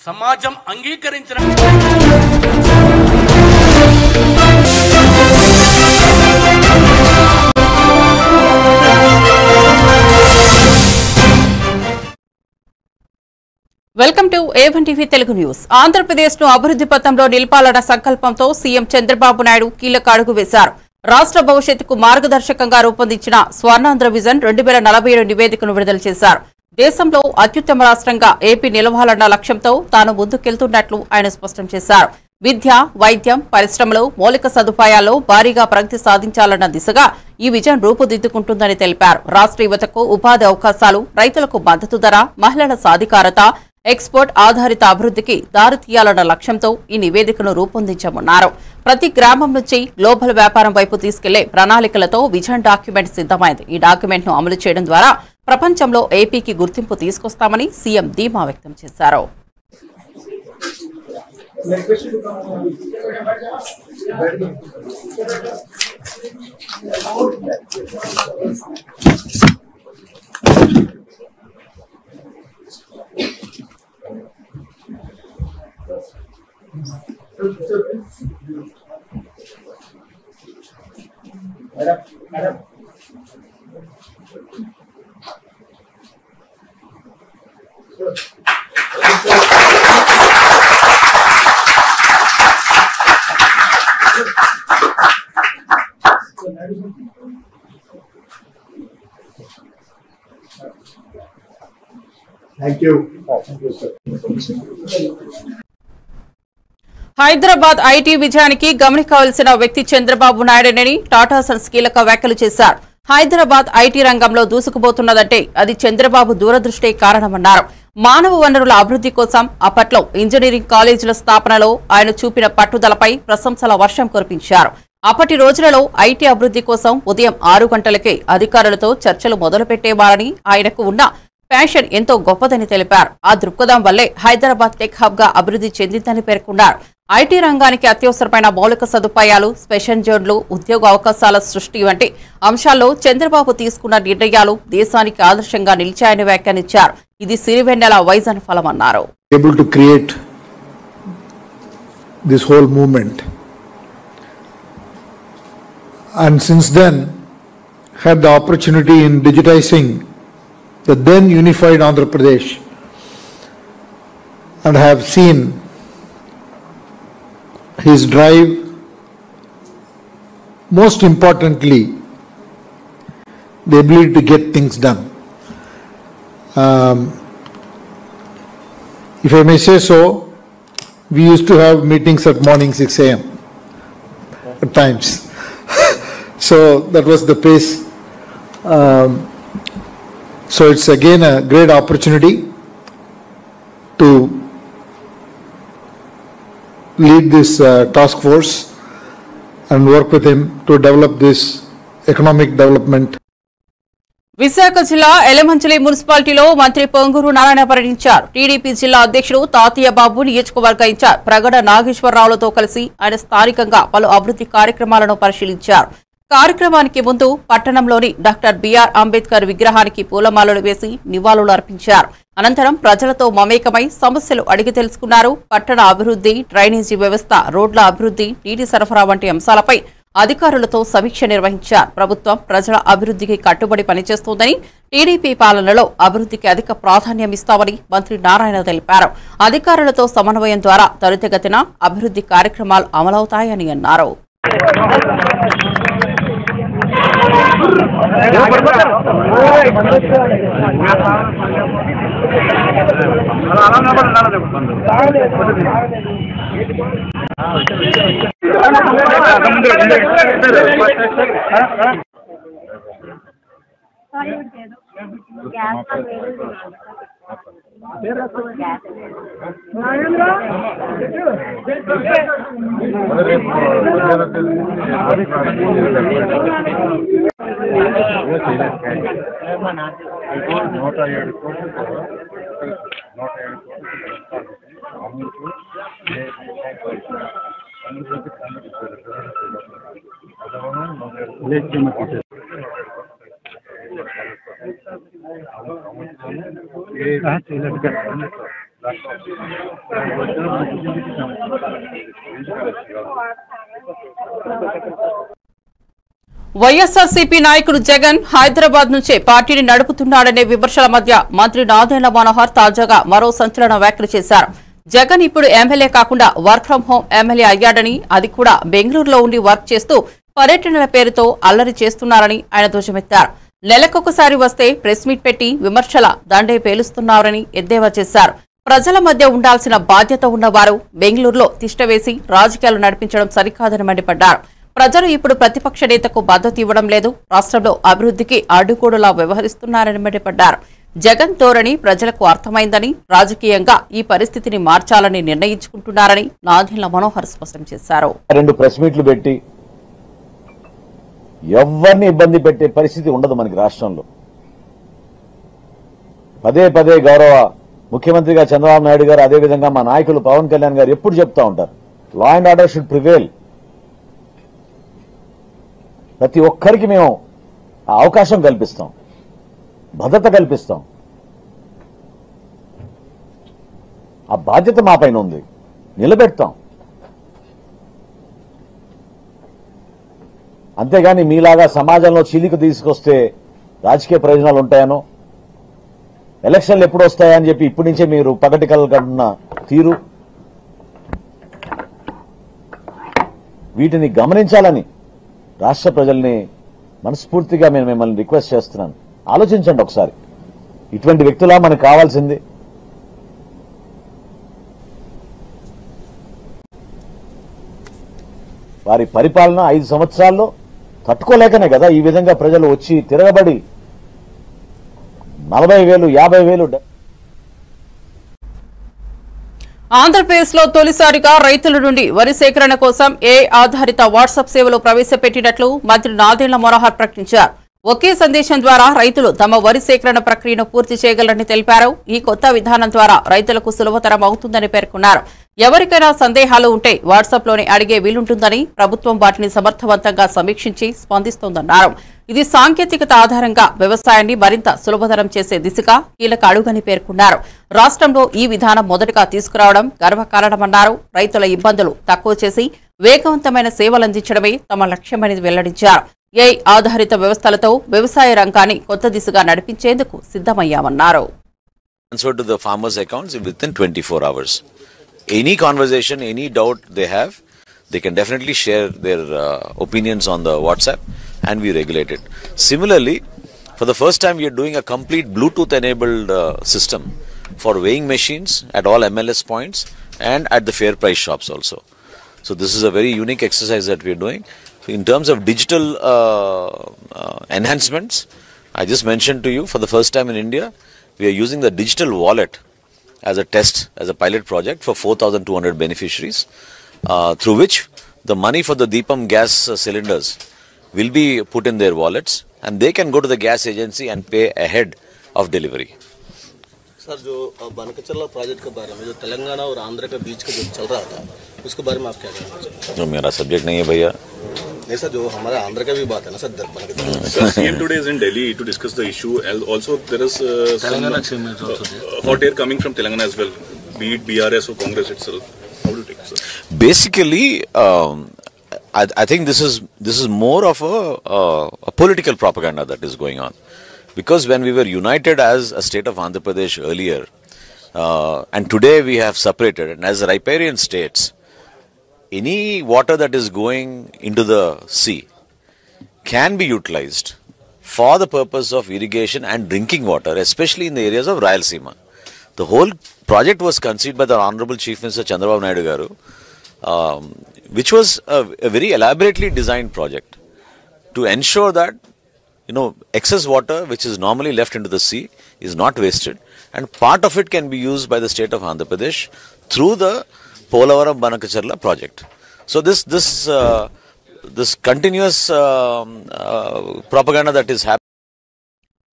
సమాజం అంగీకరించిన welcome to A1 TV Telugu news. Andhra Pradesh ను అభివృద్ధి పథంలో నిలపాలన్న సంకల్పంతో సీఎం చంద్రబాబు నాయుడు కీలక అడుగు వేశారు. రాష్ట్ర భవిష్యత్తుకు మార్గదర్శకంగా రూపొందించిన స్వర్ణాంధ్ర విజన్ 2047 నివేదికను విడుదల చేశారు. దేశంలో అత్యుత్తమ రాష్ట్రంగా ఏపీ నిలవాలన్న లక్ష్యంతో తాను ముందుకెళ్తున్నట్లు ఆయన స్పష్టం చేశారు. విద్య, వైద్యం, పరిశ్రమలు, మౌలిక సదుపాయాల్లో భారీగా ప్రగతి సాధించాలన్న దిశగా ఈ విజన్ రూపుదిద్దుకుంటుందని తెలిపారు. రాష్ట్ర యువతకు ఉపాధి అవకాశాలు, రైతులకు మద్దతు ధర, మహిళల సాధికారత, ఎక్స్పోర్ట్ ఆధారిత అభివృద్ధికి దారితీయాలన్న లక్ష్యంతో ఈ నివేదికను రూపొందించనున్నారు. ప్రతి గ్రామం నుంచి గ్లోబల్ వ్యాపారం వైపు తీసుకెళ్లే ప్రణాళికలతో విజన్ డాక్యుమెంట్ సిద్దమైంది. ఈ డాక్యుమెంట్ ను అమలు చేయడం ద్వారా ప్రపంచంలో ఏపీకి గుర్తింపు తీసుకొస్తామని సీఎం ధీమా వ్యక్తం చేశారు. Thank you. హైదరాబాద్ ఐటీ విజయానికి గమనించవలసిన వ్యక్తి చంద్రబాబు నాయుడేనని టాటా సన్స్ కీలక వ్యాఖ్యలు చేశారు. హైదరాబాద్ ఐటీ రంగంలో దూసుకుపోతున్నదంటే అది చంద్రబాబు దూరదృష్టే కారణమన్నారు. మానవ వనరుల అభివృద్ధి కోసం అప్పట్లో ఇంజనీరింగ్ కాలేజీల స్థాపనలో ఆయన చూపిన పట్టుదలపై ప్రశంసల వర్షం కురిపించారు. అప్పటి రోజులలో ఐటీ అభివృద్ధి కోసం ఉదయం 6 గంటలకే అధికారులతో చర్చలు మొదలుపెట్టేవారని, ఆయనకు ఉన్న ప్యాషన్ ఎంతో గొప్పదని తెలిపారు. ఆ దృక్పథం వల్లే హైదరాబాద్ టెక్ హబ్ గా అభివృద్ధి చెందిందని పేర్కొన్నారు. ఐటీ రంగానికి అత్యవసరమైన మౌలిక సదుపాయాలు, స్పెషల్ జోన్లు, ఉద్యోగ అవకాశాల సృష్టి వంటి అంశాల్లో చంద్రబాబు తీసుకున్న నిర్ణయాలు దేశానికి ఆదర్శంగా నిలిచాయని వ్యాఖ్యానించారు. ఇది Sirivennela వైజన్ ఫలమన్నారు. Able to create this whole movement, and since then had the opportunity in digitizing the then unified Andhra Pradesh, and have seen his drive, most importantly the ability to get things done. If I may say so, we used to have meetings at morning 6 a.m. at times. So that was the pace. So it's again a great opportunity to lead this task force and work with him to develop this economic development. Visakha జిల్లా ఎలమంచిలి మున్సిపాలిటీలో మంత్రి పొంగూరు నారాయణ పర్యటించారు. TDP జిల్లా అధ్యక్షుడు తాతయ్య బాబు, నియోజకవర్గ incharge Pragada నాగేశ్వరరావులతో కలిసి ఆయన స్థానికంగా పలు అభివృద్ధి కార్యక్రమాలను పరిశీలించారు. కార్యక్రమానికి ముందు పట్టణంలోని డాక్టర్ బిఆర్ అంబేద్కర్ విగ్రహానికి పూలమాలలు వేసి నివాళులు అర్పించారు. అనంతరం ప్రజలతో మమేకమై సమస్యలు అడిగి తెలుసుకున్నారు. పట్టణ అభివృద్ధి, డ్రైనేజీ వ్యవస్థ, రోడ్ల అభివృద్ధి, నీటి సరఫరా వంటి అంశాలపై అధికారులతో సమీక్ష నిర్వహించారు. ప్రభుత్వం ప్రజల అభివృద్ధికి కట్టుబడి పనిచేస్తోందని, టీడీపీ పాలనలో అభివృద్ధికి అధిక ప్రాధాన్యం ఇస్తామని మంత్రి నారాయణ తెలిపారు. అధికారులతో సమన్వయం ద్వారా త్వరితగతిన అభివృద్ధి కార్యక్రమాలు అమలవుతాయని అన్నారు. వైఎస్ఆర్సీపీ నాయకుడు జగన్ హైదరాబాద్ నుంచే పార్టీని నడుపుతున్నాడనే విమర్శల మధ్య మంత్రి నాదెండ్ల మనోహర్ తాజాగా మరో సంచలన వ్యాఖ్యలు చేశారు. జగన్ ఇప్పుడు ఎమ్మెల్యే కాకుండా వర్క్ ఫ్రం హోం ఎమ్మెల్యే అయ్యాడని, అది కూడా బెంగళూరులో ఉండి వర్క్ చేస్తూ పర్యటనల పేరుతో అల్లరి చేస్తున్నారని ఆయన ధ్వజమెత్తారు. నెలకొకసారి వస్తే ప్రెస్ మీట్ పెట్టి విమర్శల దండే పేలుస్తున్నారని ఎద్దేవా చేశారు. ప్రజల మధ్య ఉండాల్సిన బాధ్యత ఉన్నవారు బెంగళూరులో తిష్టవేసి రాజకీయాలు నడిపించడం సరికాదని మండిపడ్డారు. ప్రజలు ఇప్పుడు ప్రతిపక్ష నేతకు మద్దతు ఇవ్వడం లేదు, రాష్ట్రంలో అభివృద్ధికి అడ్డుగోడులా వ్యవహరిస్తున్నారని మండిపడ్డారు. జగన్ ధోరణి ప్రజలకు అర్థమైందని, రాజకీయంగా ఈ పరిస్థితిని మార్చాలని నిర్ణయించుకుంటున్నారని నాదెండ్ల మనోహర్ స్పష్టం చేశారు. 2 ప్రెస్ మీట్లు పెట్టి ఎవరిని ఇబ్బంది పెట్టే పరిస్థితి ఉండదు మనకి రాష్ట్రంలో. పదే పదే గౌరవ ముఖ్యమంత్రిగా చంద్రబాబు నాయుడు గారు, అదేవిధంగా మా నాయకులు పవన్ కళ్యాణ్ గారు ఎప్పుడు చెప్తా ఉంటారు, law and order should prevail. ప్రతి ఒక్కరికి మేము అవకాశం కల్పిస్తాం, భద్రత కల్పిస్తాం. ఆ బాధ్యత మా పైన ఉంది, నిలబెడతాం. అంతేగాని మీలాగా సమాజంలో చీలిక తీసుకొస్తే రాజకీయ ప్రయోజనాలు ఉంటాయనో, ఎలక్షన్లు ఎప్పుడు వస్తాయని చెప్పి ఇప్పటి నుంచే మీరు పగటికలు కన్నా తీరు, వీటిని గమనించాలని రాష్ట్ర ప్రజల్ని మనస్ఫూర్తిగా నేను మిమ్మల్ని రిక్వెస్ట్ చేస్తున్నాను. ఆలోచించండి ఒకసారి, ఇటువంటి వ్యక్తులా మనకు కావాల్సింది. వారి పరిపాలన 5 సంవత్సరాల్లో తట్టుకోలేకనే కదా ఈ విధంగా ప్రజలు వచ్చి తిరగబడి 40,000, 50,000. ఆంధ్రప్రదేశ్లో తొలిసారిగా రైతుల నుండి వరి సేకరణ కోసం ఆధారిత వాట్సాప్ సేవలు ప్రవేశపెట్టినట్లు మంత్రి నాదెండ్ల మనోహర్ ప్రకటించారు. ఒకే సందేశం ద్వారా రైతులు తమ వరి సేకరణ ప్రక్రియను పూర్తి చేయగలరని తెలిపారు. ఈ కొత్త విధానం ద్వారా రైతులకు సులభతరం అవుతుందని పేర్కొన్నారు. ఎవరికైనా సందేహాలు ఉంటే వాట్సాప్లోనే అడిగే వీలుంటుందని, ప్రభుత్వం వాటిని సమర్థవంతంగా సమీక్షించి స్పందిస్తోందన్నారు. ఇది సాంకేతికత ఆధారంగా వ్యవసాయాన్ని మరింత సులభతరం చేసే దిశగా కీలక అడుగని పేర్కొన్నారు. రాష్ట్రంలో ఈ విధానం మొదటగా తీసుకురావడం గర్వకారణమన్నారు. రైతుల ఇబ్బందులు తక్కువ చేసి వేగవంతమైన సేవలందించడమే తమ లక్ష్యమని వెల్లడించారు. ఆధారిత వ్యవస్థలతో వ్యవసాయ రంగాన్ని కొత్త దిశగా నడిపించేందుకు సిద్ధమయ్యామన్నారు. Transfer to the farmers' accounts within 24 hours. Any conversation, any doubt they have, they can definitely share their opinions on the WhatsApp and we regulate it. Similarly, for the first time we are doing a complete Bluetooth-enabled system for weighing machines at all MLS points and at the fair price shops also. So this is a very unique exercise that we are doing. In terms of digital enhancements, I just mentioned to you, for the first time in India, we are using the digital wallet as a test, as a pilot project for 4,200 beneficiaries, through which the money for the Deepam gas cylinders will be put in their wallets and they can go to the gas agency and pay ahead of delivery. Sir, जो बनकचरला project के बारे में जो तेलंगाना और आंध्र के बीच का जो चल रहा था, उसके बारे में आप क्या कहना चाहते हैं? जो मेरा सब्जेक्ट नहीं है भैया. नहीं सर, जो हमारा आंध्र का भी बात है ना sir, Sir, CM today is in Delhi to discuss the issue. Also, there is Telangana CM is also there. hot air coming from Telangana as well, be it BRS or Congress itself. How do you take it, sir? Basically, I think this is more of a political propaganda that is going on. Because when we were united as a state of Andhra Pradesh earlier, and today we have separated, and as riparian states, any water that is going into the sea can be utilized for the purpose of irrigation and drinking water, especially in the areas of Rayalaseema. The whole project was conceived by the Honorable Chief Minister Chandrababu Naidu Garu, which was a very elaborately designed project to ensure that excess water which is normally left into the sea is not wasted, and part of it can be used by the state of Andhra Pradesh through the Polavaram Banakacharla project. So this continuous propaganda that is happening.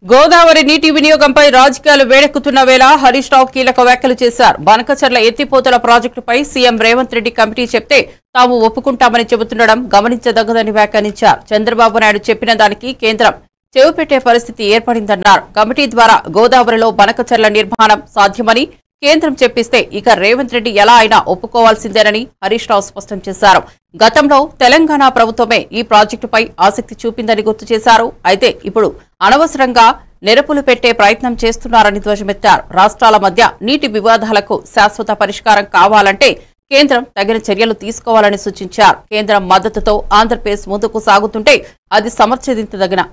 Godavari నీటి వినియోగంపై రాజకీయాలు వేడెక్కుతున్న వేళ హరీష్ రావు కీలక వ్యాఖ్యలు చేశారు. బనకచర్ల ఎత్తిపోతల ప్రాజెక్టుపై CM Revanth Reddy committee చెప్తే తాము ఒప్పుకుంటామని చెబుతుండడం గమనించదగ్గదని వ్యాఖ్యానించారు. చంద్రబాబు నాయుడు చెప్పిన దానికి కేంద్రం చెవిపెట్టే పరిస్థితి ఏర్పడిందన్నారు. కమిటీ ద్వారా గోదావరిలో బనకచర్ల నిర్మాణం సాధ్యమని, కేంద్రం చెప్పిస్తే ఇక రేవంత్ రెడ్డి ఎలా అయినా ఒప్పుకోవాల్సిందేనని హరీష్ రావు స్పష్టం చేశారు. గతంలో తెలంగాణ ప్రభుత్వమే ఈ ప్రాజెక్టుపై ఆసక్తి చూపిందని గుర్తు చేశారు. అయితే ఇప్పుడు అనవసరంగా నెరపులు పెట్టే ప్రయత్నం చేస్తున్నారని ధ్వజమెత్తారు. రాష్ట్రాల మధ్య నీటి వివాదాలకు శాశ్వత పరిష్కారం కావాలంటే కేంద్రం తగిన చర్యలు తీసుకోవాలని సూచించారు. కేంద్రం మద్దతుతో ఆంధ్రప్రదేశ్ ముందుకు సాగుతుంటే అది సమర్థించదగిన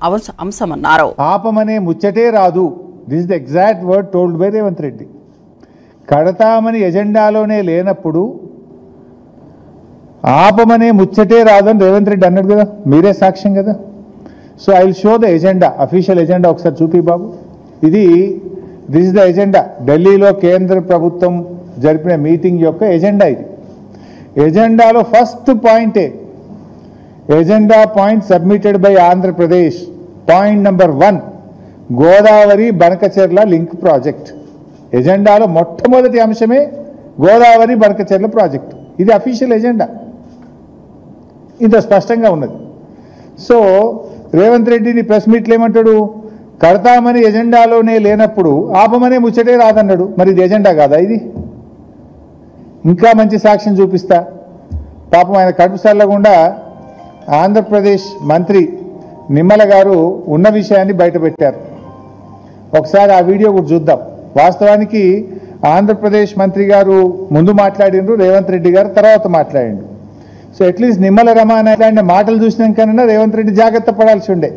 అంశమన్నారు. ఆపమనే ముచ్చటే రాదు. This is the exact word told by Revanth Reddy. కడతామని ఎజెండాలోనే లేనప్పుడు ఆపమనే ముచ్చటే రాదు అని రేవంత్ రెడ్డి అన్నాడు కదా, మీరే సాక్ష్యం కదా. So I will show the agenda, official agenda ఒకసారి చూపి బాబు. This is the agenda. ఢిల్లీలో కేంద్ర ప్రభుత్వం జరిపిన మీటింగ్ యొక్క ఎజెండా ఇది. ఎజెండాలో ఫస్ట్ పాయింటే agenda point submitted by Andhra Pradesh. Point number 1 Godavari Banakacherla link project. ఎజెండాలో మొట్టమొదటి అంశమే గోదావరి బనకచెర్ల ప్రాజెక్టు. ఇది అఫీషియల్ ఎజెండా, ఇంత స్పష్టంగా ఉన్నది. సో రేవంత్ రెడ్డిని ప్రెస్ మీట్లు ఏమంటాడు, కడతామని ఎజెండాలోనే లేనప్పుడు ఆపమనే ముచ్చటే రాదన్నాడు. మరి ఇది ఎజెండా కాదా? ఇది ఇంకా మంచి సాక్ష్యం చూపిస్తా. పాపం ఆయన కడుపు సల్లకుండా ఆంధ్రప్రదేశ్ మంత్రి నిమ్మల గారు ఉన్న విషయాన్ని బయటపెట్టారు. ఒకసారి ఆ వీడియో కూడా చూద్దాం. వాస్తవానికి ఆంధ్రప్రదేశ్ మంత్రి గారు ముందు మాట్లాడిండ్రు, రేవంత్ రెడ్డి గారు తర్వాత మాట్లాడిండు. సో అట్లీస్ట్ నిమ్మల రమానాయుడు మాటలు చూసినాకన్నా రేవంత్ రెడ్డి జాగ్రత్త పడాల్సి ఉండే.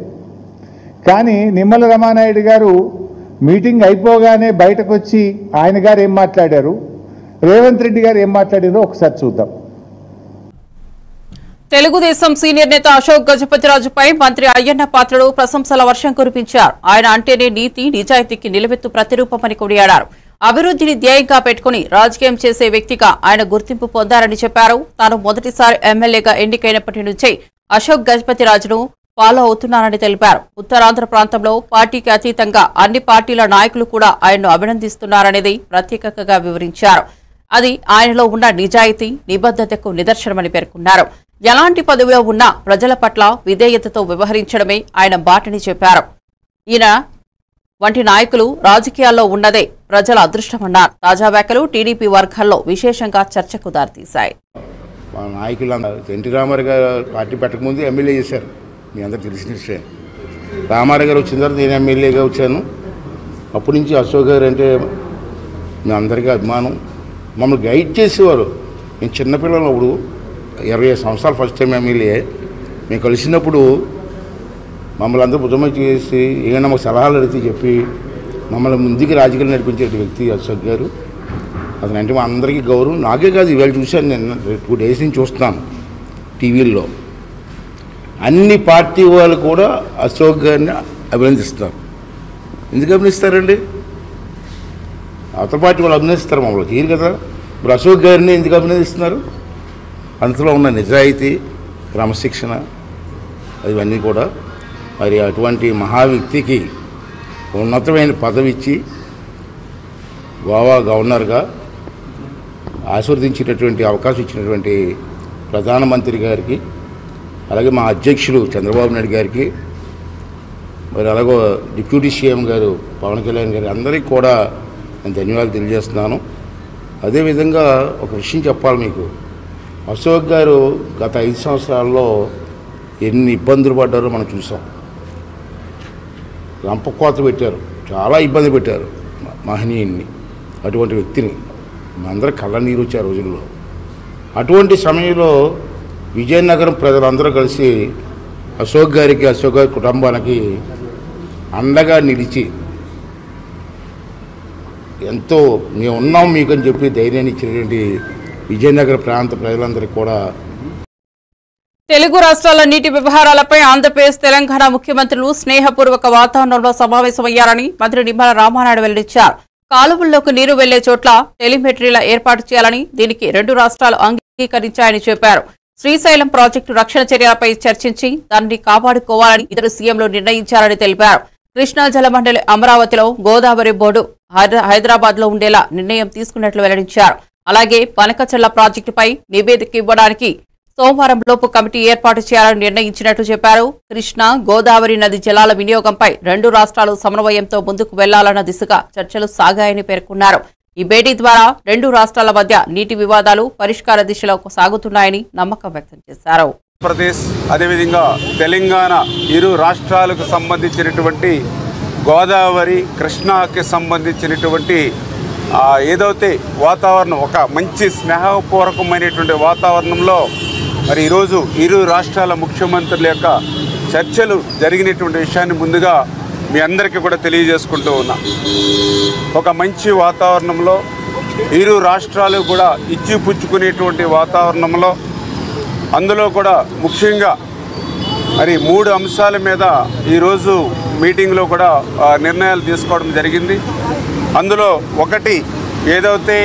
కానీ నిమ్మల రమానాయుడు గారు మీటింగ్ అయిపోగానే బయటకు వచ్చి ఆయన గారు ఏం మాట్లాడారు, రేవంత్ రెడ్డి గారు ఏం మాట్లాడారో ఒకసారి చూద్దాం. తెలుగుదేశం సీనియర్ నేత అశోక్ గజపతిరాజుపై మంత్రి అయ్యన్న పాత్రుడు ప్రశంసల వర్షం కురిపించారు. ఆయన అంటేనే నీతి నిజాయితీకి నిలువెత్తు ప్రతిరూపమని కొనియాడారు. అభివృద్ధిని ధ్యేయంగా పెట్టుకుని రాజకీయం చేసే వ్యక్తిగా ఆయన గుర్తింపు పొందారని చెప్పారు. తాను మొదటిసారి ఎమ్మెల్యేగా ఎన్నికైనప్పటి నుంచే అశోక్ గజపతిరాజును ఫాలో అవుతున్నారని తెలిపారు. ఉత్తరాంధ్ర ప్రాంతంలో పార్టీకి అతీతంగా అన్ని పార్టీల నాయకులు కూడా ఆయన్ను అభినందిస్తున్నారనేది ప్రత్యేకంగా వివరించారు. అది ఆయనలో ఉన్న నిజాయితీ నిబద్ధతకు నిదర్శనమని పేర్కొన్నారు. ఎలాంటి పదవిలో ఉన్నా ప్రజల పట్ల విధేయతతో వ్యవహరించడమే ఆయన బాటని చెప్పారు. ఈయన వంటి నాయకులు రాజకీయాల్లో ఉన్నదే ప్రజల అదృష్టమన్నారు. తాజా వ్యాఖ్యలు టీడీపీ వర్గాల్లో విశేషంగా చర్చకు దారితీశాయి. మా నాయకులందరూ ఎన్టీ రామారావు గారు పార్టీ పెట్టకముందు ఎమ్మెల్యే చేశారు, మీ అందరూ తెలిసిన విషయం. రామారావు గారు వచ్చిన తర్వాత నేను ఎమ్మెల్యేగా వచ్చాను. అప్పటి నుంచి అశోక్ గారు అంటే మీ అందరికీ అభిమానం. మమ్మల్ని గైడ్ చేసేవారు. నేను చిన్నపిల్లలు అప్పుడు 20 సంవత్సరాలు ఫస్ట్ టైం ఎమ్మెల్యే. మేము కలిసినప్పుడు మమ్మల్ని అందరూ భుజమై చేసి ఏమైనా మాకు సలహాలు అడిగితే చెప్పి మమ్మల్ని ముందుకు రాజకీయాలు నడిపించే వ్యక్తి అశోక్ గారు. అతనంటే మా అందరికీ గౌరవం. నాకే కాదు, ఇవాళ చూశాను, నేను 2 days నుంచి చూస్తున్నాను టీవీల్లో. అన్ని పార్టీ వాళ్ళు కూడా అశోక్ గారిని అభినందిస్తారు. ఎందుకు అభినందిస్తారండి? అవతల పార్టీ వాళ్ళు అభినందిస్తారు, మమ్మల్ని తీరు కదా. ఇప్పుడు అశోక్ గారిని ఎందుకు అభినందిస్తున్నారు? అందులో ఉన్న నిజాయితీ, క్రమశిక్షణ, ఇవన్నీ కూడా. మరి అటువంటి మహా వ్యక్తికి ఉన్నతమైన పదవి ఇచ్చి గోవా గవర్నర్గా ఆశీర్వదించినటువంటి అవకాశం ఇచ్చినటువంటి ప్రధానమంత్రి గారికి, అలాగే మా అధ్యక్షుడు చంద్రబాబు నాయుడు గారికి, మరి అలాగే డిప్యూటీ సీఎం గారు పవన్ కళ్యాణ్ గారికి అందరికీ కూడా నేను ధన్యవాదాలు తెలియజేస్తున్నాను. అదేవిధంగా ఒక విషయం చెప్పాలి మీకు. అశోక్ గారు గత 5 సంవత్సరాల్లో ఎన్ని ఇబ్బందులు పడ్డారో మనం చూసాం. రంపకోత పెట్టారు, చాలా ఇబ్బంది పెట్టారు మహనీయుని. అటువంటి వ్యక్తిని అందరూ కళ్ళ నీరు వచ్చే రోజుల్లో. అటువంటి సమయంలో విజయనగరం ప్రజలందరూ కలిసి అశోక్ గారికి, అశోక్ గారి కుటుంబానికి అండగా నిలిచి ఎంతో మేము ఉన్నాం మీకు అని చెప్పి ధైర్యాన్ని ఇచ్చినటువంటి విజయనగర ప్రాంత ప్రజలందరికీ కూడా. తెలుగు రాష్ట్రాల నీటి వ్యవహారాలపై ఆంధ్రప్రదేశ్ తెలంగాణ ముఖ్యమంత్రులు స్నేహపూర్వక వాతావరణంలో సమావేశమయ్యారని మంత్రి నిమ్మల రామానాయుడు వెల్లడించారు. కాలువల్లోకి నీరు వెళ్లే చోట్ల టెలిమెట్రీల ఏర్పాటు చేయాలని, దీనికి 2 రాష్ట్రాలు అంగీకరించాయని చెప్పారు. శ్రీశైలం ప్రాజెక్టు రక్షణ చర్యలపై చర్చించి దాన్ని కాపాడుకోవాలని ఇద్దరు సీఎంలు నిర్ణయించారని తెలిపారు. కృష్ణా జలమండలి అమరావతిలో, గోదావరి బోర్డు హైదరాబాద్ లో ఉండేలా నిర్ణయం తీసుకున్నట్లు వెల్లడించారు. అలాగే బనకచెర్ల ప్రాజెక్టుపై నివేదిక ఇవ్వడానికి సోమవారం లోపు కమిటీ ఏర్పాటు చేయాలని నిర్ణయించినట్లు చెప్పారు. కృష్ణా గోదావరి నది జలాల వినియోగంపై 2 రాష్ట్రాలు సమన్వయంతో ముందుకు వెళ్లాలన్న దిశగా చర్చలు సాగాయని పేర్కొన్నారు. ఈ భేటీ ద్వారా రెండు రాష్ట్రాల మధ్య నీటి వివాదాలు పరిష్కార దిశలో సాగుతున్నాయని నమ్మకం వ్యక్తం చేశారు. ఆంధ్రప్రదేశ్ అదేవిధంగా తెలంగాణ ఇరు రాష్ట్రాలకు సంబంధించినటువంటి గోదావరి కృష్ణాకి సంబంధించినటువంటి ఏదైతే వాతావరణం ఒక మంచి స్నేహపూర్వకమైనటువంటి వాతావరణంలో మరి ఈరోజు ఇరు రాష్ట్రాల ముఖ్యమంత్రుల యొక్క చర్చలు జరిగినటువంటి విషయాన్ని ముందుగా మీ అందరికీ కూడా తెలియజేసుకుంటూ ఉన్నా. ఒక మంచి వాతావరణంలో ఇరు రాష్ట్రాలు కూడా ఇచ్చిపుచ్చుకునేటువంటి వాతావరణంలో అందులో కూడా ముఖ్యంగా మరి 3 అంశాల మీద ఈరోజు మీటింగ్లో కూడా నిర్ణయాలు తీసుకోవడం జరిగింది. అందులో ఒకటి ఏదైతే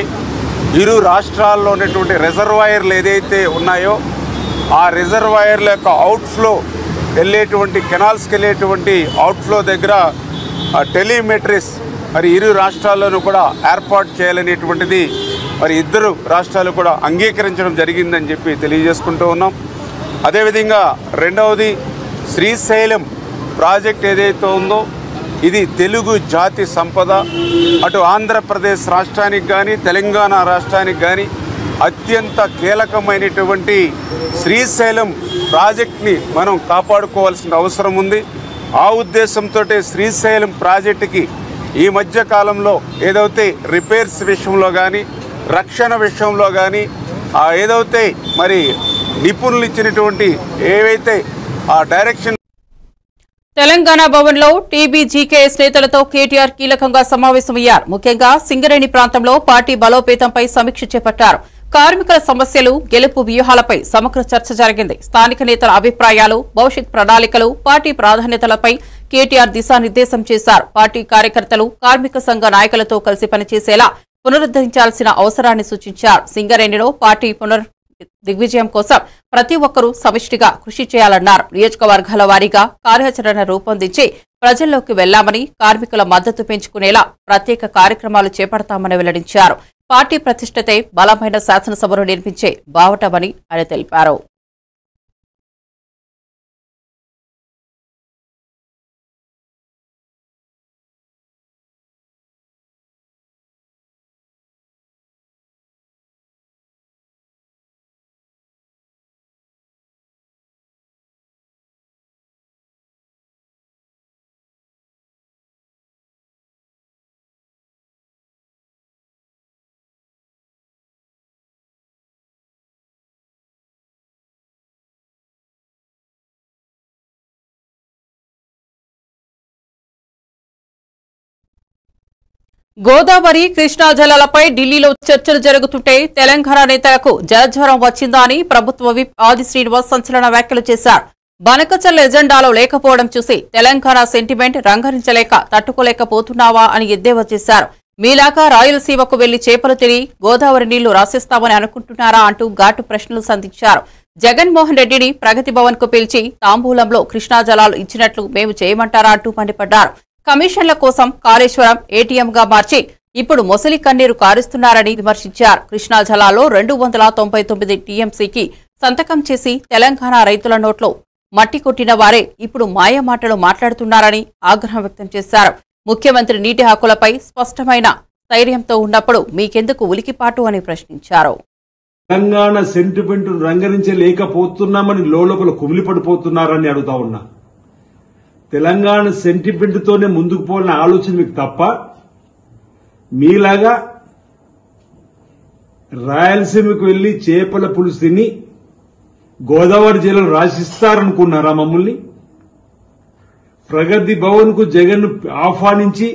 ఇరు రాష్ట్రాల్లో ఉన్నటువంటి రిజర్వాయర్లు ఏదైతే ఉన్నాయో ఆ రిజర్వాయర్ల యొక్క అవుట్ఫ్లో వెళ్ళేటువంటి కెనాల్స్కి వెళ్ళేటువంటి అవుట్ఫ్లో దగ్గర టెలిమెట్రీస్ మరి ఇరు రాష్ట్రాల్లోనూ కూడా ఏర్పాటు చేయాలనేటువంటిది మరి ఇద్దరు రాష్ట్రాలు కూడా అంగీకరించడం జరిగిందని చెప్పి తెలియజేసుకుంటూ ఉన్నాం. అదేవిధంగా రెండవది శ్రీశైలం ప్రాజెక్ట్ ఏదైతే ఉందో ఇది తెలుగు జాతి సంపద. అటు ఆంధ్రప్రదేశ్ రాష్ట్రానికి కానీ తెలంగాణ రాష్ట్రానికి కానీ అత్యంత కీలకమైనటువంటి శ్రీశైలం ప్రాజెక్ట్ని మనం కాపాడుకోవాల్సిన అవసరం ఉంది. ఆ ఉద్దేశంతో శ్రీశైలం ప్రాజెక్టుకి ఈ మధ్య కాలంలో ఏదైతే రిపేర్స్ విషయంలో కానీ రక్షణ విషయంలో కానీ ఏదైతే మరి నిపుణులు ఇచ్చినటువంటి ఏవైతే ఆ డైరెక్షన్. తెలంగాణ భవన్లో టీబీజీకేఎస్ నేతలతో కేటీఆర్ కీలకంగా సమావేశమయ్యారు. ముఖ్యంగా సింగరేణి ప్రాంతంలో పార్టీ బలోపేతంపై సమీక్ష చేపట్టారు. కార్మికుల సమస్యలు, గెలుపు వ్యూహాలపై సమగ్ర చర్చ జరిగింది. స్థానిక నేతల అభిప్రాయాలు, భవిష్యత్ ప్రణాళికలు, పార్టీ ప్రాధాన్యతలపై కేటీఆర్ దిశానిర్దేశం చేశారు. పార్టీ కార్యకర్తలు, కార్మిక సంఘ నాయకులతో కలిసి పనిచేసేలా పునరుద్ధరించాల్సిన అవసరాన్ని సూచించారు. సింగరేణిలో పార్టీ దిగ్విజయం కోసం ప్రతి ఒక్కరూ సమిష్టిగా కృషి చేయాలన్నారు. నియోజకవర్గాల వారీగా కార్యాచరణ రూపొందించి ప్రజల్లోకి వెళ్లామని, కార్మికుల మద్దతు పెంచుకునేలా ప్రత్యేక కార్యక్రమాలు చేపడతామని వెల్లడించారు. పార్టీ ప్రతిష్టతే బలమైన శాసనసభను నిర్మించే బావటమని ఆయన తెలిపారు. గోదావరి కృష్ణా జలాలపై ఢిల్లీలో చర్చలు జరుగుతుంటే తెలంగాణ నేతలకు జలజ్వరం వచ్చిందా అని ప్రభుత్వ విప్ ఆది శ్రీనివాస్ సంచలన వ్యాఖ్యలు చేశారు. బనకచర్ల ఎజెండాలో లేకపోవడం చూసి తెలంగాణ సెంటిమెంట్ రంగరించలేక తట్టుకోలేకపోతున్నావా అని ఎద్దేవా చేశారు. మీలాగా రాయలసీమకు వెళ్లి చేపలు తిని గోదావరి నీళ్లు రాసిస్తామని అనుకుంటున్నారా అంటూ ఘాటు ప్రశ్నలు సంధించారు. జగన్మోహన్ రెడ్డిని ప్రగతి భవన్ కు పిలిచి తాంబూలంలో కృష్ణా జలాలు ఇచ్చినట్లు మేము చేయమంటారా అంటూ మండిపడ్డారు. కమిషన్ల కోసం కాళేశ్వరం ఏటీఎంగా మార్చి ఇప్పుడు మొసలి కన్నీరు కారుస్తున్నారని విమర్శించారు. కృష్ణా జలాల్లో 299 టీఎంసీకి సంతకం చేసి తెలంగాణ రైతుల నోట్లో మట్టి కొట్టిన వారే ఇప్పుడు మాయమాటలు మాట్లాడుతున్నారని ఆగ్రహం వ్యక్తం చేశారు. ముఖ్యమంత్రి నీటి హక్కులపై స్పష్టమైన ధైర్యంతో ఉన్నప్పుడు మీకెందుకు ఉలికిపాటు అని ప్రశ్నించారు. తెలంగాణ సెంటిమెంట్ రంగరించలేకపోతున్నామని లోపల కుమిలిపడిపోతున్నారని అడుగుతా ఉన్నా. తెలంగాణ సెంటిమెంట్ తోనే ముందుకు పోవాలన్న ఆలోచన మీకు తప్ప మీలాగా రాయలసీమకు వెళ్లి చేపల పులుసు తిని గోదావరి జిల్లాలో రాసిస్తారనుకున్నారా మమ్మల్ని? ప్రగతి భవన్ కు జగన్ ఆహ్వానించి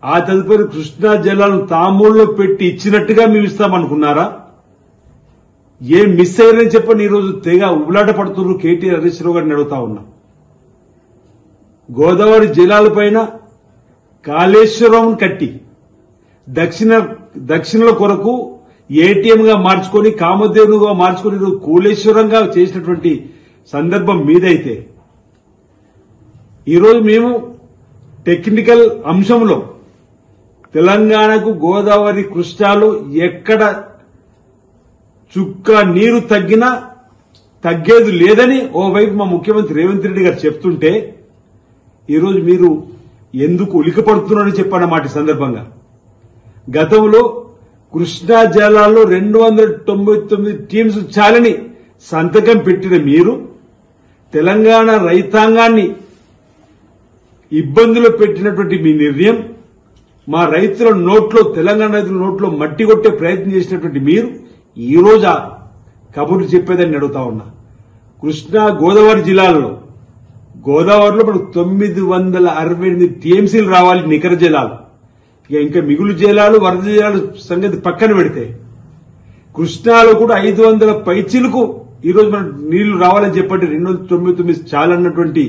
ఆ తదుపరి కృష్ణా జలాలను తాంబూలంలో పెట్టి ఇచ్చినట్టుగా మేము ఇస్తామనుకున్నారా? ఏం మిస్ అయ్యారని చెప్పని ఈరోజు తెగ ఉబలాట పడుతున్నారు. కేటీఆర్ హరీష్ రావు గారిని అడుగుతా ఉన్నా. గోదావరి జలాలపైన కాళేశ్వరం కట్టి దక్షిణల కొరకు ఏటీఎంగా మార్చుకొని కామధేనుగా మార్చుకొని కూలేశ్వరంగా చేసినటువంటి సందర్భం మీదైతే ఈరోజు మేము టెక్నికల్ అంశంలో తెలంగాణకు గోదావరి కృష్ణాలో ఎక్కడ చుక్క నీరు తగ్గినా తగ్గేది లేదని ఓవైపు మా ముఖ్యమంత్రి రేవంత్ రెడ్డి గారు చెప్తుంటే ఈరోజు మీరు ఎందుకు ఉలికపడుతున్నారని చెప్పన్నమాట. సందర్భంగా గతంలో కృష్ణా జలాల్లో 299 టీమ్స్ చాలని సంతకం పెట్టిన మీరు తెలంగాణ రైతాంగాన్ని ఇబ్బందులు పెట్టినటువంటి మీ నిర్ణయం మా రైతుల నోట్లో తెలంగాణ రైతుల నోట్లో మట్టి కొట్టే ప్రయత్నం చేసినటువంటి మీరు ఈ రోజు కబుర్లు చెప్పేదని అడుగుతా ఉన్నా. కృష్ణా గోదావరి జిల్లాలలో గోదావరిలో మనకు 968 టీఎంసీలు రావాలి నికర జలాలు. ఇంకా మిగులు జలాలు వరద జలాలు సంగతి పక్కన పెడితే కృష్ణాలో కూడా 500 పైచీలకు ఈ రోజు మనకు నీళ్లు రావాలని చెప్పండి 299 చాలన్నటువంటి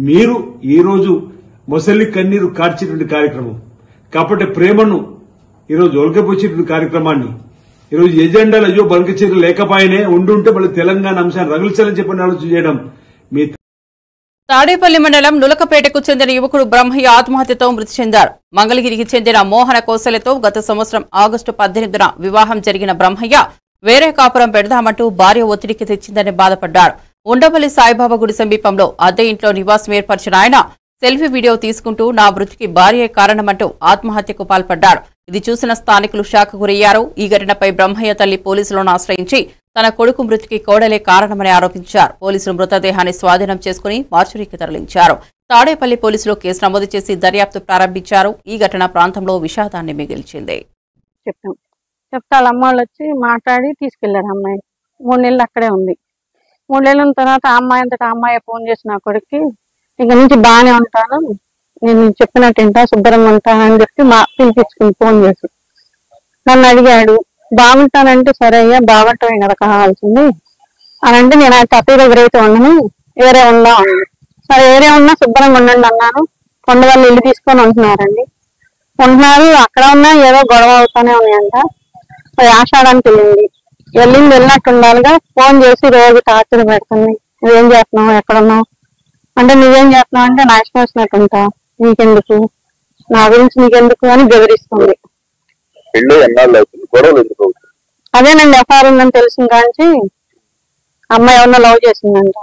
మీరు ఈ రోజు మొసలి కన్నీరు కార్చేటువంటి కార్యక్రమం కాబట్టి ప్రేమను ఈరోజు ఒలకపోచేటువంటి కార్యక్రమాన్ని ఈరోజు ఎజెండాలో అయ్యో బనకచెర్ల లేకపోయినే ఉండుంటే మళ్ళీ తెలంగాణ అంశాన్ని రగిల్చాలని చెప్పని ఆలోచన చేయడం మీ. తాడేపల్లి మండలం నులకపేటకు చెందిన యువకుడు బ్రహ్మయ్య ఆత్మహత్యతో మృతి చెందారు. మంగళగిరికి చెందిన మోహన కోసలతో గత సంవత్సరం ఆగస్టు 18న వివాహం జరిగిన బ్రహ్మయ్య వేరే కాపురం పెడదామంటూ భార్య ఒత్తిడికి తెచ్చిందని బాధపడ్డారు. ఉండవల్లి సాయిబాబా గుడి సమీపంలో అద్దె ఇంట్లో నివాసం ఏర్పరిచిన ఆయన సెల్ఫీ వీడియో తీసుకుంటూ నా మృతికి భార్యే కారణమంటూ ఆత్మహత్యకు పాల్పడ్డారు. ఇది చూసిన స్థానికులు షాక్ గురయ్యారు. ఈ ఘటనపై బ్రహ్మయ్య తల్లి పోలీసులను ఆశ్రయించి తన కొడుకు మృతికి కోడలే కారణమని ఆరోపించారు. పోలీసులు మృతదేహాన్ని స్వాధీనం చేసుకుని మార్చురీకి తరలించారు. తాడేపల్లి పోలీసులు కేసు నమోదు చేసి దర్యాప్తు ప్రారంభించారు. ఈ ఘటన ప్రాంతంలో విషాదాన్ని మిగిల్చింది. చెప్తే వాళ్ళ అమ్మ వాళ్ళు వచ్చి మాట్లాడి తీసుకెళ్లారు. అమ్మాయి 3 నెలలు అక్కడే ఉంది. 3 నెలల తర్వాత ఆ అమ్మాయి అంతటా అమ్మాయి ఫోన్ చేసి నా కొడుక్కి ఇక నుంచి బాగానే ఉంటాను, నేను చెప్పినట్టు ఇంటా శుభ్రంగా ఉంటానని చెప్పి పిలిపించుకుని ఫోన్ చేసి నన్ను అడిగాడు. బాగుంటానంటే సరే అయ్యా బాగుంటామే కదా కావాల్సింది అని అంటే నేను అయితే అతయ్య దగ్గర అయితే ఉండను వేరే ఉందా అన్నాను. సరే వేరే ఉన్నా శుభ్రంగా ఉండండి అన్నాను. కొండవాళ్ళు ఇల్లు తీసుకొని ఉంటున్నారండి. ఉంటున్నారు అక్కడ ఉన్నా ఏదో గొడవ అవుతానే ఉన్నాయంట. ఆషాఢానికి వెళ్ళినట్టు ఉండాలిగా ఫోన్ చేసి రోజు టార్చర్ పెడుతుంది. నువ్వేం చేస్తున్నావు ఎక్కడున్నావు అంటే నువ్వేం చేస్తున్నావు అంటే నా ఇష్టం వచ్చినట్టు ఉంటా నీకెందుకు నా గురించి నీకెందుకు అని బెదిరిస్తుంది. అదేనండి ఎఫ్ఐఆర్ ఉందని తెలిసిన కాంచి అమ్మాయి ఎవరినో లవ్ చేసిందంట.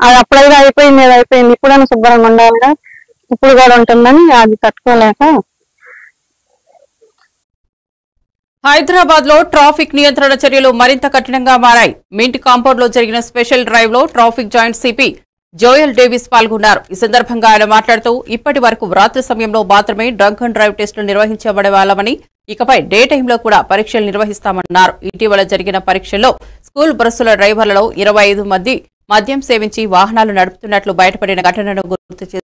అది అప్పుడైతే అయిపోయింది ఏది అయిపోయింది ఇప్పుడైనా శుభ్రంగా ఉండాలిగా ఇప్పుడు కూడా ఉంటుందని అది తట్టుకోలేక. హైదరాబాద్ లో ట్రాఫిక్ నియంత్రణ చర్యలు మరింత కఠినంగా మారాయి. మింట్ కాంపౌండ్ లో జరిగిన స్పెషల్ డ్రైవ్ లో traffic joint CP Joel Davis పాల్గొన్నారు. ఈ సందర్భంగా ఆయన మాట్లాడుతూ ఇప్పటి వరకు రాత్రి సమయంలో మాత్రమే డ్రంక్ అండ్ డ్రైవ్ టెస్టులు నిర్వహించబడే వాళ్ళమని ఇకపై డే టైంలో కూడా పరీక్షలు నిర్వహిస్తామన్నారు. ఇటీవల జరిగిన పరీక్షల్లో స్కూల్ బస్సుల డ్రైవర్లలో 25 మంది మద్యం సేవించి వాహనాలు నడుపుతున్నట్లు బయటపడిన ఘటనను గుర్తు చేశారు.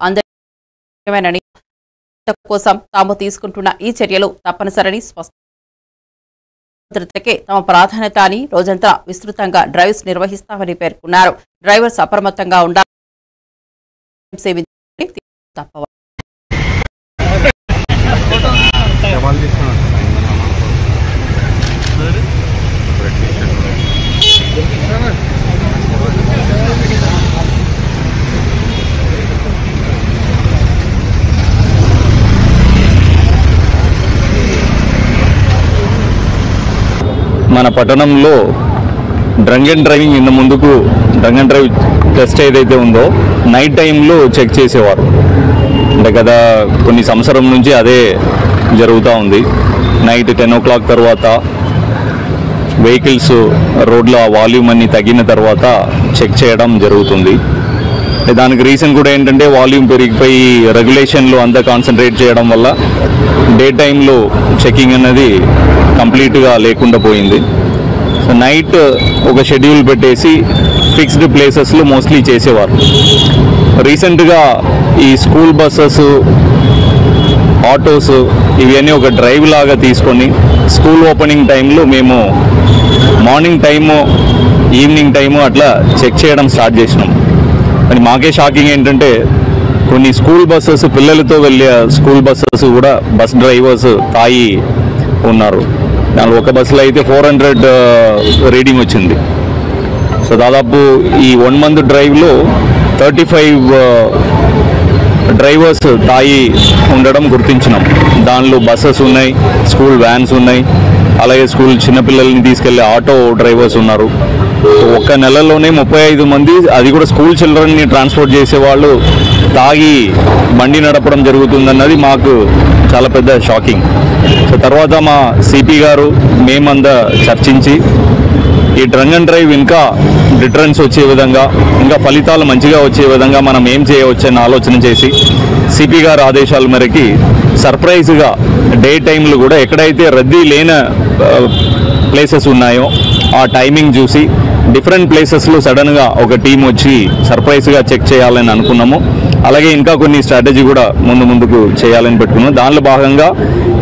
అందరి కోసం తాము తీసుకుంటున్న ఈ చర్యలు తప్పనిసరని భద్రతకే తమ ప్రాధాన్యత అని రోజంతా విస్తృతంగా డ్రైవ్స్ నిర్వహిస్తామని పేర్కొన్నారు. డ్రైవర్స్ అప్రమత్తంగా ఉండాలి. మన పట్టణంలో డ్రంక్ అండ్ డ్రైవింగ్ ఇంత ముందుకు డ్రంక్ అండ్ డ్రైవ్ టెస్ట్ ఏదైతే ఉందో నైట్ టైంలో చెక్ చేసేవారు. అంటే గత కొన్ని సంవత్సరం నుంచి అదే జరుగుతూ ఉంది. నైట్ 10 o'clock తర్వాత వెహికల్స్ రోడ్ల వాల్యూమ్ అన్ని తగ్గిన తర్వాత చెక్ చేయడం జరుగుతుంది. దానికి రీజన్ కూడా ఏంటంటే వాల్యూమ్ పెరిగిపోయి రెగ్యులేషన్లో అంతా కాన్సన్ట్రేట్ చేయడం వల్ల డే టైంలో చెకింగ్ అనేది కంప్లీట్గా లేకుండా పోయింది. సో నైట్ ఒక షెడ్యూల్ పెట్టేసి ఫిక్స్డ్ ప్లేసెస్లో మోస్ట్లీ చేసేవారు. రీసెంట్గా ఈ స్కూల్ బస్సెస్ ఆటోస్ ఇవన్నీ ఒక డ్రైవ్ లాగా తీసుకొని స్కూల్ ఓపెనింగ్ టైంలో మేము మార్నింగ్ టైము ఈవినింగ్ టైము అట్లా చెక్ చేయడం స్టార్ట్ చేసినాం. కానీ మాకే షాకింగ్ ఏంటంటే కొన్ని స్కూల్ బస్సెస్ పిల్లలతో వెళ్ళే స్కూల్ బస్సెస్ కూడా బస్ డ్రైవర్స్ తాగి ఉన్నారు. దానిలో ఒక బస్సులో అయితే 400 రీడింగ్ వచ్చింది. సో దాదాపు ఈ 1 month డ్రైవ్లో 35 డ్రైవర్స్ తాగి ఉండడం గుర్తించినాం. దానిలో బస్సెస్ ఉన్నాయి, స్కూల్ వ్యాన్స్ ఉన్నాయి, అలాగే స్కూల్ చిన్నపిల్లల్ని తీసుకెళ్లే ఆటో డ్రైవర్స్ ఉన్నారు. ఒక్క నెలలోనే 35 మంది, అది కూడా స్కూల్ చిల్డ్రన్ని ట్రాన్స్పోర్ట్ చేసే వాళ్ళు తాగి బండి నడపడం జరుగుతుందన్నది మాకు చాలా పెద్ద షాకింగ్. సో తర్వాత మా సిపి గారు మేమంతా చర్చించి ఈ డ్రంక్ అండ్ డ్రైవ్ ఇంకా రిటర్న్స్ వచ్చే విధంగా, ఇంకా ఫలితాలు మంచిగా వచ్చే విధంగా మనం ఏం చేయవచ్చని ఆలోచన చేసి సిపి గారు ఆదేశాల మేరకి సర్ప్రైజ్గా డే టైంలు కూడా ఎక్కడైతే రద్దీ లేని ప్లేసెస్ ఉన్నాయో ఆ టైమింగ్ చూసి డిఫరెంట్ ప్లేసెస్లో సడన్గా ఒక టీం వచ్చి సర్ప్రైజ్గా చెక్ చేయాలని అనుకున్నాము. అలాగే ఇంకా కొన్ని స్ట్రాటజీ కూడా ముందుకు చేయాలని పెట్టుకున్నాం. దానిలో భాగంగా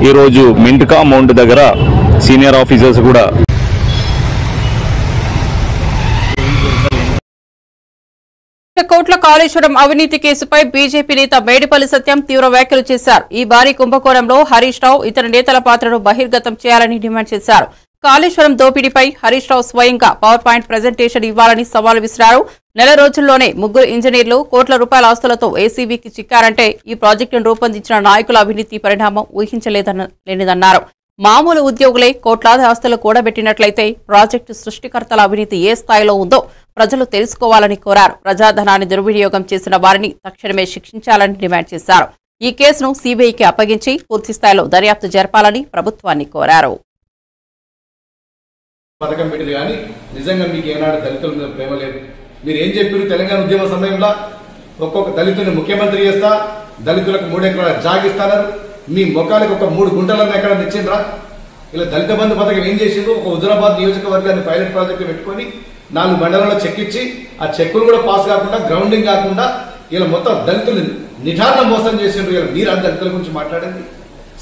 ఈరోజు మింట్కా మౌంట్ దగ్గర సీనియర్ ఆఫీసర్స్ కూడా కోట్ల కాళేశ్వరం అవినీతి కేసుపై బీజేపీ నేత మేడిపల్లి సత్యం తీవ్ర వ్యాఖ్యలు చేశారు. ఈ భారీ కుంభకోణంలో హరీష్ రావు ఇతర నేతల పాత్రను బహిర్గతం చేయాలని డిమాండ్ చేశారు. కాళేశ్వరం దోపిడీపై హరీష్ రావు స్వయంగా పవర్ పాయింట్ ప్రెజెంటేషన్ ఇవ్వాలని సవాల్ విసిరారు. నెల రోజుల్లోనే 3 ఇంజనీర్లు కోట్ల రూపాయల ఆస్తులతో ఏసీబీకి చిక్కారంటే ఈ ప్రాజెక్టును రూపొందించిన నాయకుల అవినీతి పరిణామం ఊహించలేదన్నారు. మామూలు ఉద్యోగులే కోట్లాది ఆస్తులు కూడబెట్టినట్లయితే ప్రాజెక్టు సృష్టికర్తల అవినీతి ఏ స్థాయిలో ఉందో ప్రజలు తెలుసుకోవాలని కోరారు. ప్రజాధనాన్ని దుర్వినియోగం చేసిన వారిని తక్షణమే శిక్షించాలని డిమాండ్ చేశారు. ఈ కేసును సీబీఐకి అప్పగించి పూర్తిస్థాయిలో దర్యాప్తు జరపాలని ప్రభుత్వాన్ని కోరారు. పథకం పెట్టింది కానీ నిజంగా మీకు ఏనాడు దళితుల మీద ప్రేమ లేదు. మీరు ఏం చెప్పారు? తెలంగాణ ఉద్యమ సమయంలో ఒక్కొక్క దళితుని ముఖ్యమంత్రి చేస్తా, దళితులకు 3 ఎకరాల జాగిస్తానన్నారు. మీ ముఖాలకు ఒక 3 గుంటలను ఎక్కడ తెచ్చిండ్రా? ఇలా దళిత బంధు పథకం ఏం చేసిండ్రు? ఒక హుజరాబాద్ నియోజకవర్గాన్ని పైలట్ ప్రాజెక్టు పెట్టుకొని 4 మండలాల్లో చెక్ ఇచ్చి ఆ చెక్కులు కూడా పాస్ కాకుండా, గ్రౌండింగ్ కాకుండా ఇలా మొత్తం దళితులు నిఠారణ మోసం చేసిండ్రు. ఇలా మీరు ఆ దళితుల గురించి మాట్లాడండి.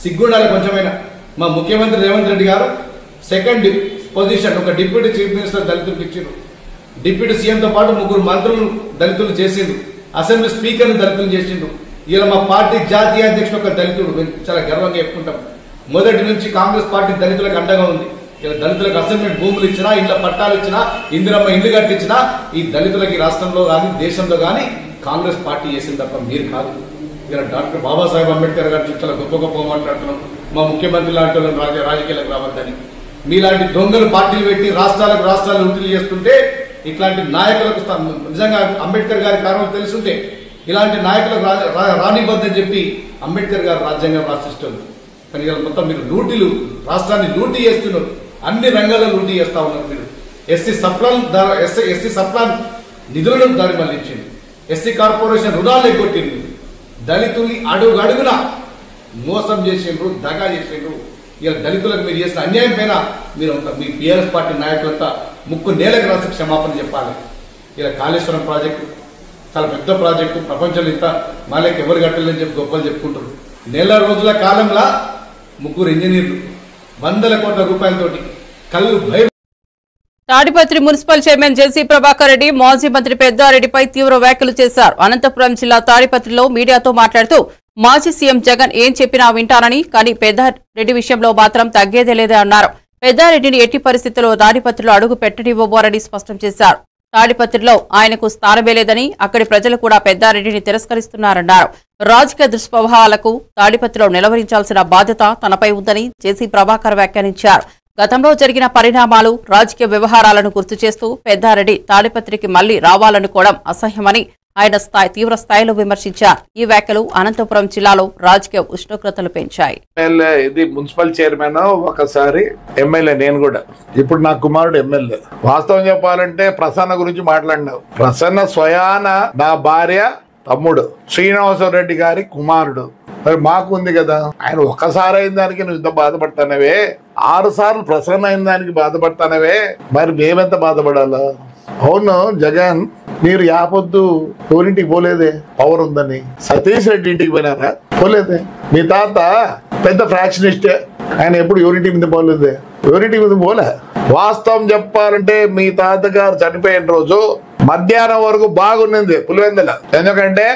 సిగ్గుండాలి కొంచెమైనా. మా ముఖ్యమంత్రి రేవంత్ రెడ్డి గారు సెకండ్ పొజిషన్ ఒక డిప్యూటీ చీఫ్ మినిస్టర్ దళితులకు ఇచ్చిండ్రు. డిప్యూటీ సీఎంతో పాటు 3 మంత్రులను దళితులు చేసిండ్రు. అసెంబ్లీ స్పీకర్ని దళితులు చేసిండ్రు. ఇలా మా పార్టీ జాతీయ అధ్యక్షుడు ఒక దళితుడు. చాలా గర్వంగా చెప్పుకుంటాం. మొదటి నుంచి కాంగ్రెస్ పార్టీ దళితులకు అండగా ఉంది. ఇలా దళితులకు అసైన్మెంట్ భూములు ఇచ్చినా, ఇళ్ల పట్టాలు ఇచ్చినా, ఇందిరమ్మ ఇల్లు కట్టించినా ఈ దళితులకి రాష్ట్రంలో కానీ దేశంలో కానీ కాంగ్రెస్ పార్టీ చేసింది తప్ప మీరు కాదు. ఇలా డాక్టర్ బాబాసాహెబ్ అంబేద్కర్ గారి చాలా గొప్ప మాట్లాడుతున్నాం. మా ముఖ్యమంత్రి లాంటి వాళ్ళని రాజకీయాలకు రావద్దని. మీలాంటి దొంగలు పార్టీలు పెట్టి రాష్ట్రాలు లూటీలు చేస్తుంటే ఇట్లాంటి నాయకులకు నిజంగా అంబేద్కర్ గారి కారణం తెలుసుంటే ఇలాంటి నాయకులకు రానివ్వద్దని చెప్పి అంబేద్కర్ గారు రాజ్యాంగం రాసిస్తారు. కానీ ఇలా మొత్తం మీరు లూటీలు, రాష్ట్రాన్ని లూటీ చేస్తున్నారు. అన్ని రంగాల్లో లూటీ చేస్తా ఉన్నారు. మీరు ఎస్సీ సప్లాన్ నిధులను దాడి మళ్లించింది. ఎస్సీ కార్పొరేషన్ రుణాలు ఎగ్గొట్టింది. దళితుల్ని అడుగడుగున మోసం చేసిండ్రు, దగా చేసిండ్రు. ఇలా దళితులకు మీరు చేసిన అన్యాయం పైన మీరు మీ టీఆర్ఎస్ పార్టీ నాయకులంతా ముక్కు నేలకు రాసి క్షమాపణ చెప్పాలి. ఇలా కాళేశ్వరం ప్రాజెక్టు చాలా పెద్ద ప్రాజెక్టు, ప్రపంచంలో ఇంత మాలేకి ఎవరు కట్టలేదని చెప్పి గొప్పలు చెప్పుకుంటారు. నెల రోజుల కాలంలో 3 ఇంజనీర్లు 100 కోట్ల రూపాయలతోటి కళ్ళు భయం. తాడిపత్రి మున్సిపల్ చైర్మన్ జెసి ప్రభాకర్ రెడ్డి మాజీ మంత్రి పెద్దారెడ్డిపై తీవ్ర వ్యాఖ్యలు చేశారు. అనంతపురం జిల్లా తాడిపత్రిలో మీడియాతో మాట్లాడుతూ మాజీ సీఎం జగన్ ఏం చెప్పినా వింటానని, కానీ పెద్దారెడ్డి విషయంలో మాత్రం తగ్గేదే లేదే అన్నారు. పెద్దారెడ్డిని ఎట్టి పరిస్థితుల్లో తాడిపత్రిలో అడుగు పెట్టనివ్వబోరని స్పష్టం చేశారు. తాడిపత్రిలో ఆయనకు స్థానమే లేదని, అక్కడి ప్రజలు కూడా పెద్దారెడ్డిని తిరస్కరిస్తున్నారన్నారు. రాజకీయ దుష్ప్రభావాలకు తాడిపత్రిలో నిలవరించాల్సిన బాధ్యత తనపై ఉందని జెసి ప్రభాకర్ వ్యాఖ్యానించారు. గతంలో జరిగిన పరిణామాలు, రాజకీయ వ్యవహారాలను గుర్తు చేస్తూ పెద్దారెడ్డి తాడిపత్రికి మళ్లీ రావాలనుకోవడం అసహ్యమని ఆయన తీవ్ర స్థాయిలో విమర్శించారు. ఈ వ్యాఖ్యలు అనంతపురం జిల్లాలో రాజకీయ ఉష్ణోగ్రతలు పెంచాయి. ఇది మున్సిపల్ చైర్మన్, ఒకసారి ఎమ్మెల్యే. నేను కూడా ఇప్పుడు నా కుమారుడు ఎమ్మెల్యే. వాస్తవం చెప్పాలంటే ప్రసన్న గురించి మాట్లాడినావు. ప్రసన్న స్వయాన నా భార్య తమ్ముడు శ్రీనివాసరెడ్డి గారి కుమారుడు. మరి మాకు ఉంది కదా. ఆయన ఒక్కసారి అయిన దానికి నువ్వు ఇంత బాధపడతానవే, 6 సార్లు ప్రసన్న అయిన దానికి బాధపడతానవే, మరి మేమెంత బాధపడాలా? అవును జగన్, మీరు యాపొద్దు ఎవరింటికి పోలేదే పవర్ ఉందని? సతీష్ రెడ్డి ఇంటికి పోయినారా? పోలేదే. మీ తాత పెద్ద ఫ్రాక్షనిస్టే, ఆయన ఎప్పుడు ఎవరింటి మీద పోలేదే, ఎవరింటి మీద పోలే. వాస్తవం చెప్పాలంటే మీ తాతగారు చనిపోయిన రోజు మధ్యాహ్నం వరకు బాగున్నది పులివెందుల. ఎందుకంటే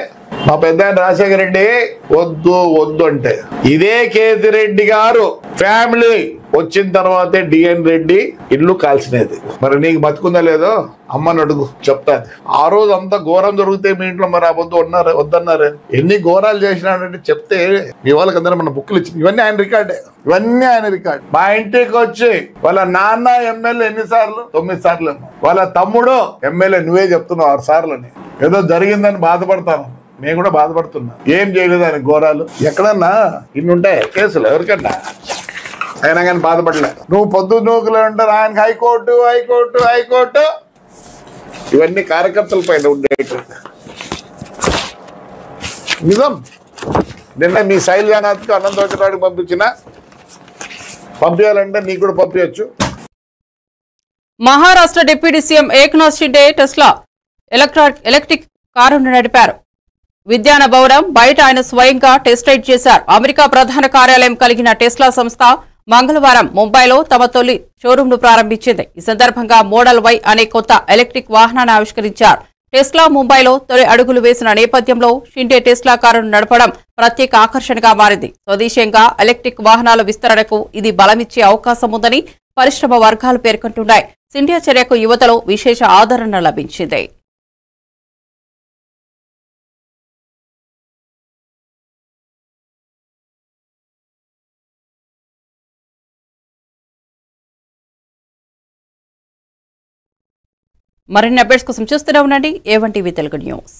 మా పెద్ద రాజశేఖర రెడ్డి వద్దు అంటే, ఇదే కేతిరెడ్డి గారు ఫ్యామిలీ వచ్చిన తర్వాతే డిఎన్ రెడ్డి ఇల్లు కాల్చినది. మరి నీకు బతుకుందా లేదో అమ్మని అడుగు చెప్తాది. ఆ రోజు అంత ఘోరం జరిగితే మీ ఇంట్లో మరి ఆ పొద్దు వద్దన్నారు. ఎన్ని ఘోరాలు చేసినాడంటే చెప్తే మీ వాళ్ళకి అందరూ మన బుక్లు ఇచ్చి ఇవన్నీ ఆయన రికార్డే. మా ఇంటికి వచ్చి వాళ్ళ నాన్న ఎమ్మెల్యే ఎన్నిసార్లు? 9 సార్లు. వాళ్ళ తమ్ముడు ఎమ్మెల్యే నువ్వే చెప్తున్నావు 6 సార్లని. ఏదో జరిగిందని బాధపడతాను, నేను కూడా బాధపడుతున్నా. ఏం చేయలేదు ఆయన ఘోరాలు. ఎక్కడన్నా ఇన్నుంటాయి కేసులు ఎవరికన్నా, అయినా కానీ బాధపడలే. నువ్వు పొద్దు నూకులు ఉంటారు ఆయనకి హైకోర్టు హైకోర్టు హైకోర్టు. ఇవన్నీ కార్యకర్తల పైన ఉండేవి. నిజం. నిన్న మీ శైలజానాథ్కి అనంతరాడికి పంపించాలంటే నీకు కూడా పంపించచ్చు. Maharashtra deputy CM Eknath Shinde Tesla electric కారును నడిపారు. విద్యాన భవనం బయట ఆయన స్వయంగా టెస్ట్ రైడ్ చేశారు. అమెరికా ప్రధాన కార్యాలయం కలిగిన టెస్లా సంస్థ మంగళవారం ముంబైలో తమ తొలి షోరూంను ప్రారంభించింది. ఈ సందర్భంగా మోడల్ వై అనే కొత్త ఎలక్ట్రిక్ వాహనాన్ని ఆవిష్కరించారు. టెస్లా ముంబైలో తొలి అడుగులు వేసిన నేపథ్యంలో షిండే టెస్లా కారును నడపడం ప్రత్యేక ఆకర్షణగా మారింది. స్వదేశీయంగా ఎలక్ట్రిక్ వాహనాల విస్తరణకు ఇది బలమిచ్చే అవకాశం ఉందని పరిశ్రమ వర్గాలు పేర్కొంటున్నాయి. షిండే చర్యకు యువతలో విశేష ఆదరణ లభించింది. మరిన్ని అప్డేట్స్ కోసం చూస్తూనే ఉండండి A1 టీవీ తెలుగు న్యూస్.